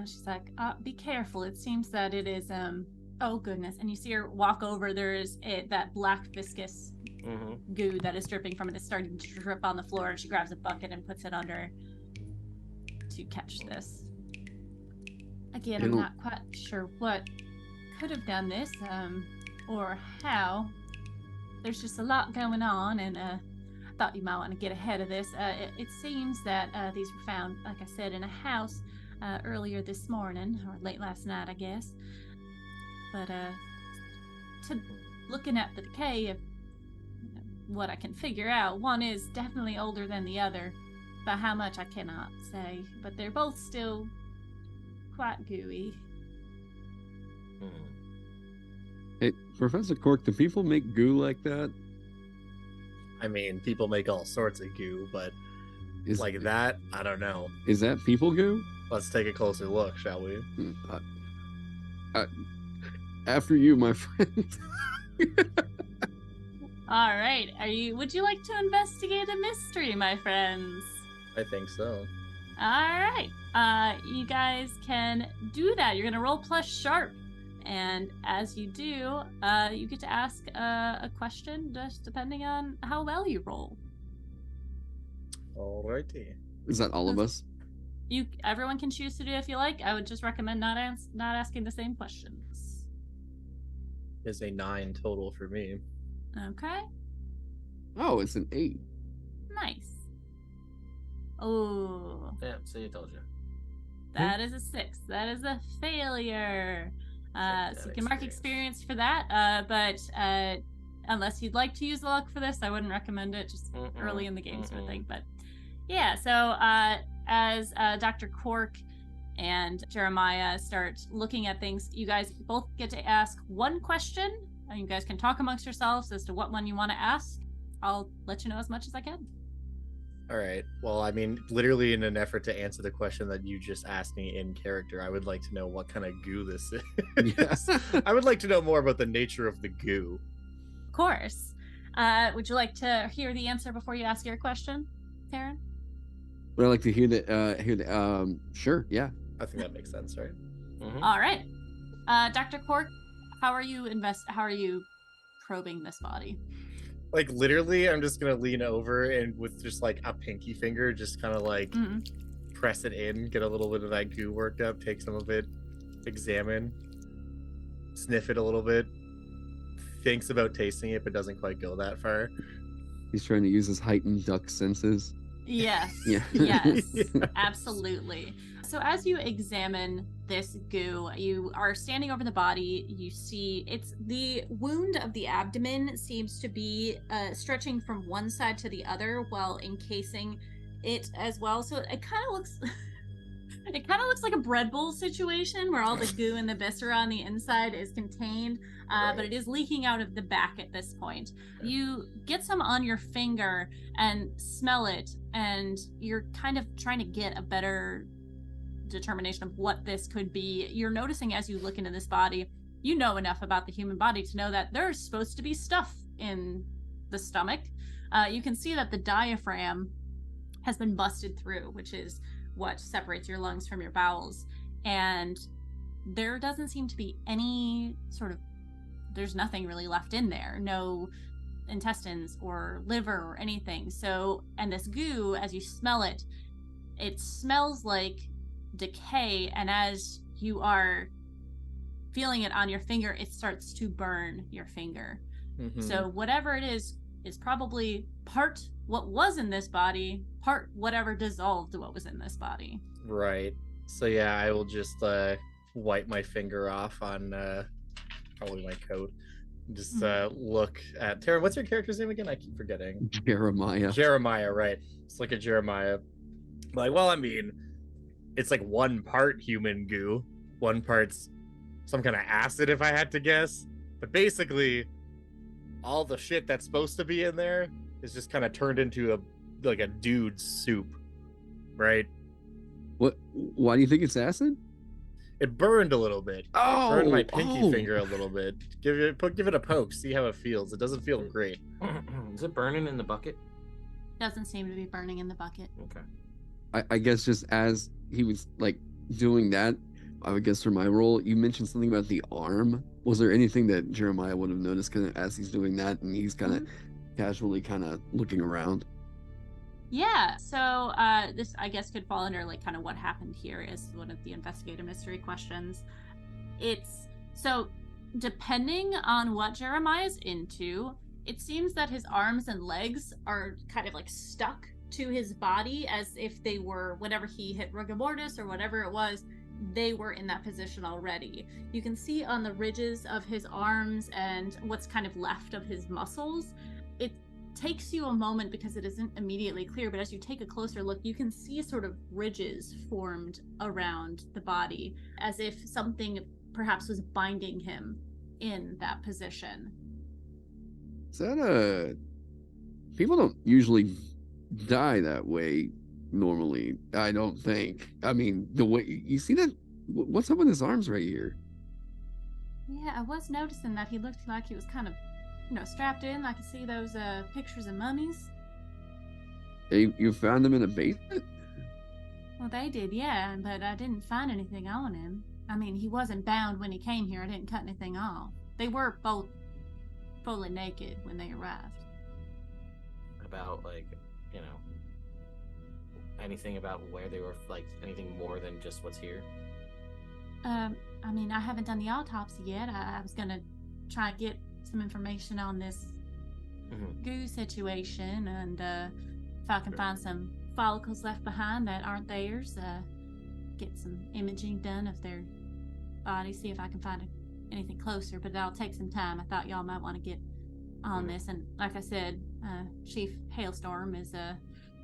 She's like, be careful. It seems that it is, oh goodness. And you see her walk over. There's that black viscous goo that is dripping from it. It's starting to drip on the floor, and she grabs a bucket and puts it under to catch this. Again, I'm not quite sure what could have done this, or how. There's just a lot going on, and I thought you might want to get ahead of this. It seems that these were found, like I said, in a house earlier this morning, or late last night, I guess. But looking at the decay of what I can figure out, one is definitely older than the other. By how much, I cannot say, but they're both still quite gooey. Hey, Professor Cork, do people make goo like that? I mean, people make all sorts of goo, but Is like that, I don't know. Is that people goo? Let's take a closer look, shall we? After you, my friend. All right. Would you like to investigate a mystery, my friends? I think so. All right. You guys can do that. You're gonna roll plus sharp, and as you do, you get to ask a question just depending on how well you roll. Alrighty. Is that all of us? Everyone can choose to do it if you like. I would just recommend not asking the same questions. Is a 9 total for me. Okay. Oh, it's an 8. Nice. Oh. Yeah, see, I told you. That is a 6. That is a failure. So you can mark experience for that. But unless you'd like to use the luck for this, I wouldn't recommend it. Just early in the game sort of thing. But yeah, so as Dr. Cork and Jeremiah start looking at things, you guys both get to ask one question. And you guys can talk amongst yourselves as to what one you want to ask. I'll let you know as much as I can. All right. Well, I mean, literally in an effort to answer the question that you just asked me in character, I would like to know what kind of goo this is. Yes. I would like to know more about the nature of the goo. Of course. Would you like to hear the answer before you ask your question, Taryn? Would I like to hear the sure, yeah. I think that makes sense, right? Mm-hmm. All right. Dr. Cork, how are you probing this body? Like literally, I'm just gonna lean over and with just like a pinky finger, just kind of like press it in, get a little bit of that goo worked up, take some of it, examine, sniff it a little bit, thinks about tasting it, but doesn't quite go that far. He's trying to use his heightened duck senses. Yes. Yeah. Yes. Yes. Absolutely. So as you examine this goo, you are standing over the body. You see it's the wound of the abdomen seems to be stretching from one side to the other while encasing it as well. So it kind of looks like a bread bowl situation where all the goo and the viscera on the inside is contained, but it is leaking out of the back at this point. You get some on your finger and smell it, and you're kind of trying to get a better determination of what this could be. You're noticing as you look into this body, you know enough about the human body to know that there's supposed to be stuff in the stomach. You can see that the diaphragm has been busted through, which is what separates your lungs from your bowels, and there doesn't seem to be any there's nothing really left in there, no intestines or liver or anything. So, and this goo, as you smell it, it smells like decay, and as you are feeling it on your finger, it starts to burn your finger. So whatever it is probably part what was in this body, part whatever dissolved what was in this body. Right. So yeah, I will just wipe my finger off on probably my coat. Just look at Tara. What's your character's name again? I keep forgetting. Jeremiah, right. Just look at Jeremiah. Like, well, I mean, it's like one part human goo, one part's some kind of acid, if I had to guess. But basically, all the shit that's supposed to be in there is just kind of turned into a dude's soup, right? What? Why do you think it's acid? It burned a little bit. Oh, Burned my pinky finger a little bit. Give it a poke. See how it feels. It doesn't feel great. Is it burning in the bucket? Doesn't seem to be burning in the bucket. Okay. I guess just as he was like doing that, I would guess for my role, you mentioned something about the arm. Was there anything that Jeremiah would have noticed kind of as he's doing that, and he's kind of casually kind of looking around? Yeah, so this I guess could fall under like kind of what happened here is one of the investigative mystery questions. It's so depending on what Jeremiah's into, it seems that his arms and legs are kind of like stuck to his body as if they were, whenever he hit rigor mortis or whatever it was, they were in that position already. You can see on the ridges of his arms and what's kind of left of his muscles. It takes you a moment because it isn't immediately clear, but as you take a closer look, you can see sort of ridges formed around the body as if something perhaps was binding him in that position. Is that a people don't usually die that way normally. I don't think. I mean, the way you see that. What's up with his arms right here? Yeah, I was noticing that he looked like he was kind of, strapped in. I could see those pictures of mummies. You found him in a basement? Well, they did, yeah, but I didn't find anything on him. I mean, he wasn't bound when he came here. I didn't cut anything off. They were both fully naked when they arrived. About, like, anything about where they were, like, anything more than just what's here? I mean, I haven't done the autopsy yet. I was gonna try and get some information on this goo situation, and if I can find some follicles left behind that aren't theirs, get some imaging done of their bodies, see if I can find anything closer, but that'll take some time. I thought y'all might want to get on this, and like I said, Chief Hailstorm is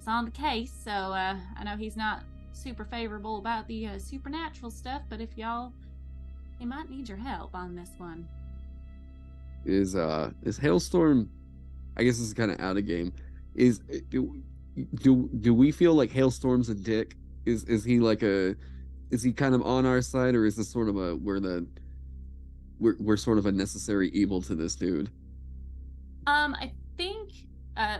on the case, so I know he's not super favorable about the supernatural stuff, but if he might need your help on this one. Is Hailstorm, I guess this is kind of out of game, do we feel like Hailstorm's a dick? Is he like is he kind of on our side, or is this sort of we're sort of a necessary evil to this dude? I think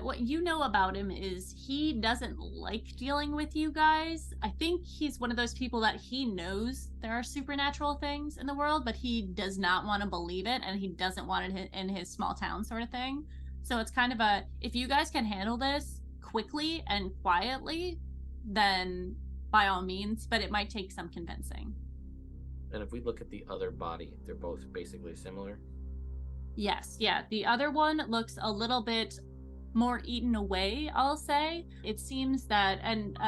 what you know about him is he doesn't like dealing with you guys. I think he's one of those people that he knows there are supernatural things in the world, but he does not want to believe it, and he doesn't want it in his small town sort of thing. So it's kind of if you guys can handle this quickly and quietly, then by all means, but it might take some convincing. And if we look at the other body, they're both basically similar? Yes, yeah. The other one looks a little bit more eaten away, I'll say. It seems that, and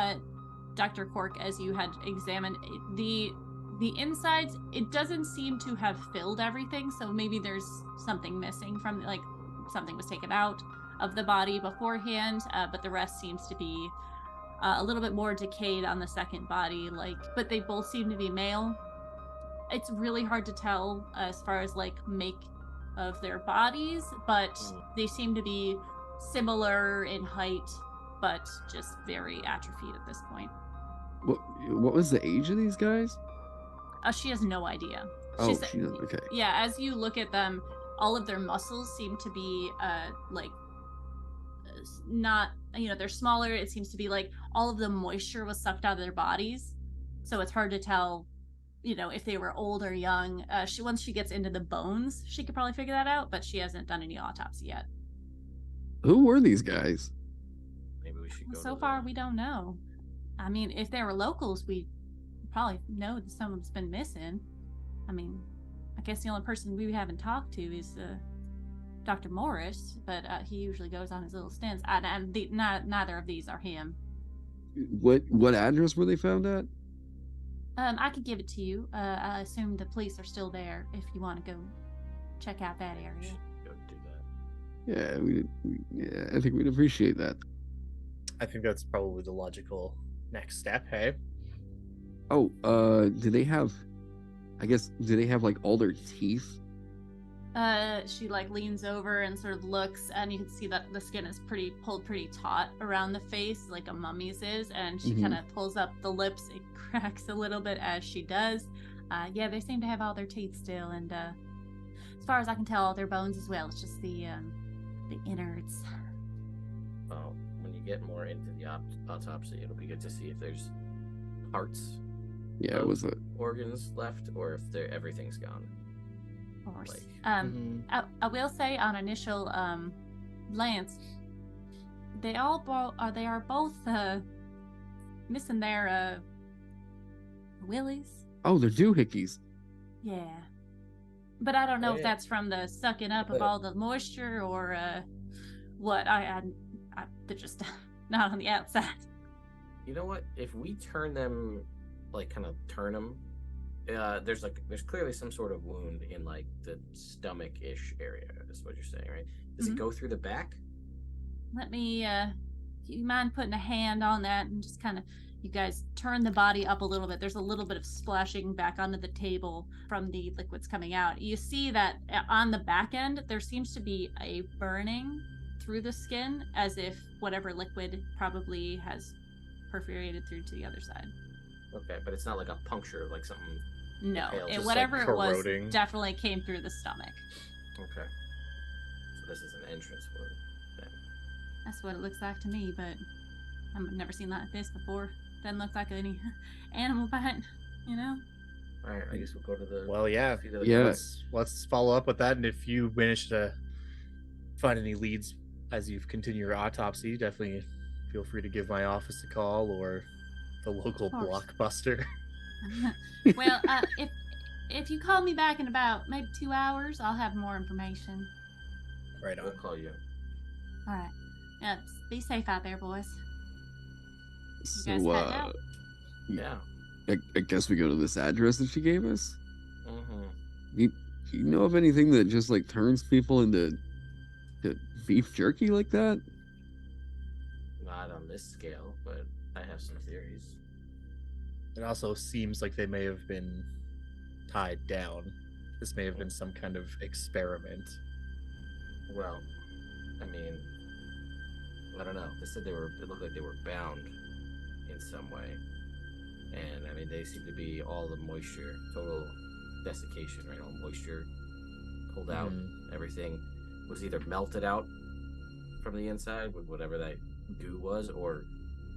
Dr. Cork, as you had examined, the insides, it doesn't seem to have filled everything, so maybe there's something missing from, like, something was taken out of the body beforehand, but the rest seems to be a little bit more decayed on the second body, but they both seem to be male. It's really hard to tell as far as, like, make of their bodies, but they seem to be similar in height, but just very atrophied at this point. What was the age of these guys? She has no idea. She doesn't. Okay. Yeah, as you look at them, all of their muscles seem to be not, they're smaller. It seems to be like all of the moisture was sucked out of their bodies, so it's hard to tell if they were old or young. Once she gets into the bones, she could probably figure that out, but she hasn't done any autopsy yet. Who were these guys? Maybe we should go. So far, we don't know. I mean, if they were locals, we probably know that someone's been missing. I mean, I guess the only person we haven't talked to is Dr. Morris, but he usually goes on his little stints. And neither of these are him. What address were they found at? I could give it to you. I assume the police are still there if you want to go check out that area. Go do that. Yeah, I think we'd appreciate that. I think that's probably the logical next step, hey? Oh, do they have like all their teeth? She leans over and sort of looks, and you can see that the skin is pulled pretty taut around the face, like a mummy's is, and she kind of pulls up the lips. It cracks a little bit as she does. Yeah, they seem to have all their teeth still, and as far as I can tell, all their bones as well. It's just the innards. Well, when you get more into the autopsy, it'll be good to see if there's parts. Yeah, it was organs left, or if everything's gone. Of course. I will say on initial glance, they are both missing their willies. Oh, they're doohickeys. Yeah, but I don't know if that's from the sucking up of all the moisture or what. They're just not on the outside. You know what? If we turn them, turn them. There's clearly some sort of wound in the stomach-ish area. Is what you're saying, right? Does it go through the back? Let me. Do you mind putting a hand on that and just kind of, you guys turn the body up a little bit. There's a little bit of splashing back onto the table from the liquids coming out. You see that on the back end there seems to be a burning through the skin, as if whatever liquid probably has perforated through to the other side. Okay, but it's not like a puncture, like something. No, Pale, it, just, whatever like, it was corroding. definitely came through the stomach. Okay. So this is an entrance wound. Then. That's what it looks like to me, but I've never seen like this before. Doesn't look like any animal bite, you know? All right, I guess we'll go to the. Well, yeah. feet of the Yeah. guy. Let's follow up with that, and if you manage to find any leads as you continue your autopsy, definitely feel free to give my office a call or the local Of course. Blockbuster. Well, if you call me back in about maybe 2 hours, I'll have more information. Right We'll on. call you. All right. Yeah, be safe out there, boys. So, guys head out? Yeah. I guess we go to this address that she gave us. Mm-hmm. You know of anything that just like turns people into beef jerky like that? Not on this scale, but I have some theories. It also seems like they may have been tied down. This may have been some kind of experiment. Well, I mean, I don't know. They said it looked like they were bound in some way. And I mean, they seem to be all the moisture, total desiccation, right? All moisture pulled out. Everything was either melted out from the inside with whatever that goo was, or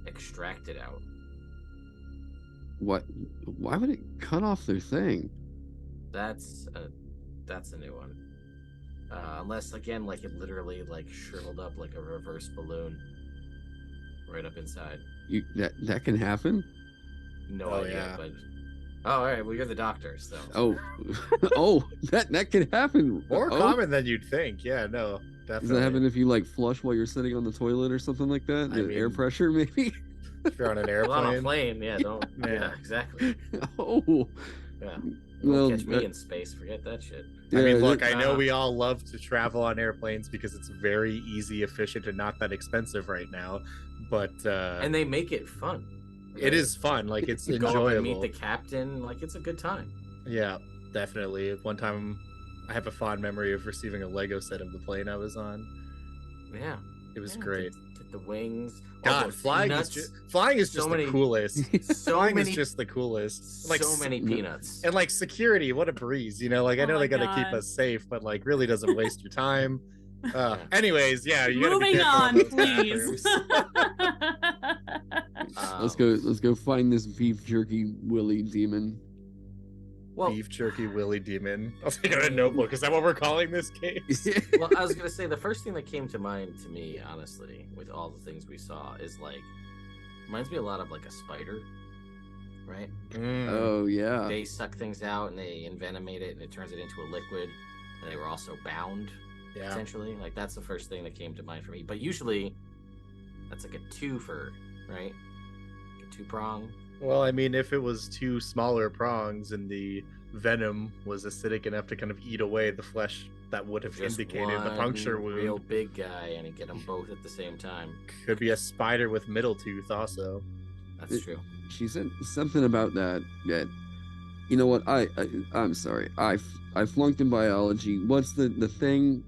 extracted out. What? Why would it cut off their thing? That's a new one. Unless again, like it literally like shriveled up like a reverse balloon right up inside. That can happen? No Oh, idea, yeah. but all right. Well, you're the doctor, so Oh, that can happen. More Oh? common than you'd think. Yeah, no, Does definitely. that happen if you like flush while you're sitting on the toilet or something like that? I The air mean- pressure, maybe. If you're on an well, on a airplane. plane, yeah, don't. Yeah. Yeah, exactly. Oh, Yeah, well, don't catch me in space. Forget that shit. I mean, yeah, look, I know uh, we all love to travel on airplanes because it's very easy, efficient, and not that expensive right now. But And they make it fun. it is fun. Like, it's You go up enjoyable. and meet the captain. Like, it's a good time. Yeah, definitely. One time, I have a fond memory of receiving a Lego set of the plane I was on. Yeah, It was yeah, great. Get the wings. all God, those flying peanuts, is just So the many- coolest. so Flying many, is just the coolest. Like, so many peanuts. and like security, what a breeze, you know. Like, I Oh know my they gotta keep God. us safe, but like, really doesn't waste your time. Yeah. Anyways, yeah, you gotta be Moving careful in on, those please. bathrooms. let's go find this beef jerky Willy demon. Well, Beef jerky Willy demon. I'll take out a notebook. Is that what we're calling this case? well, I was gonna say the first thing that came to mind to me, honestly, with all the things we saw, is like reminds me a lot of like a spider, right? Oh yeah. They suck things out and they envenomate it and it turns it into a liquid, and they were also bound Yeah. potentially. Like that's the first thing that came to mind for me. But usually, that's like a twofer, right? Like a 2-prong. Well, I mean, if it was two smaller prongs and the venom was acidic enough to kind of eat away the flesh, that would have Just indicated the one puncture wound. real big guy, and get them both at the same time. Could be a spider with middle tooth, also. That's true. She said something about that. You know what? I'm sorry. I flunked in biology. What's the thing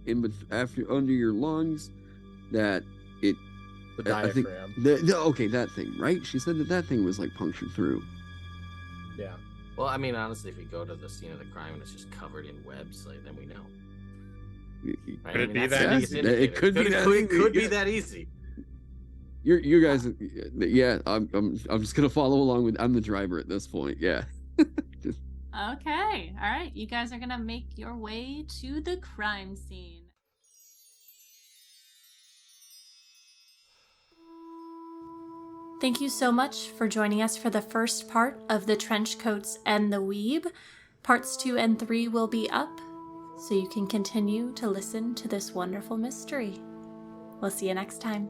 after under your lungs that it? The I think diaphragm. okay, that thing, right? She said that thing was like punctured through. Yeah. Well, I mean, honestly, if we go to the scene of the crime and it's just covered in webs, like, then we know. Right? Could it be that's that the easy? biggest indicator. It could be that It easy, could be yeah. that easy. You guys, yeah. I'm just gonna follow along with. I'm the driver at this point. Yeah. Okay, all right. You guys are gonna make your way to the crime scene. Thank you so much for joining us for the first part of the trench coats and the Weeb. Parts 2 and 3 will be up, so you can continue to listen to this wonderful mystery. We'll see you next time.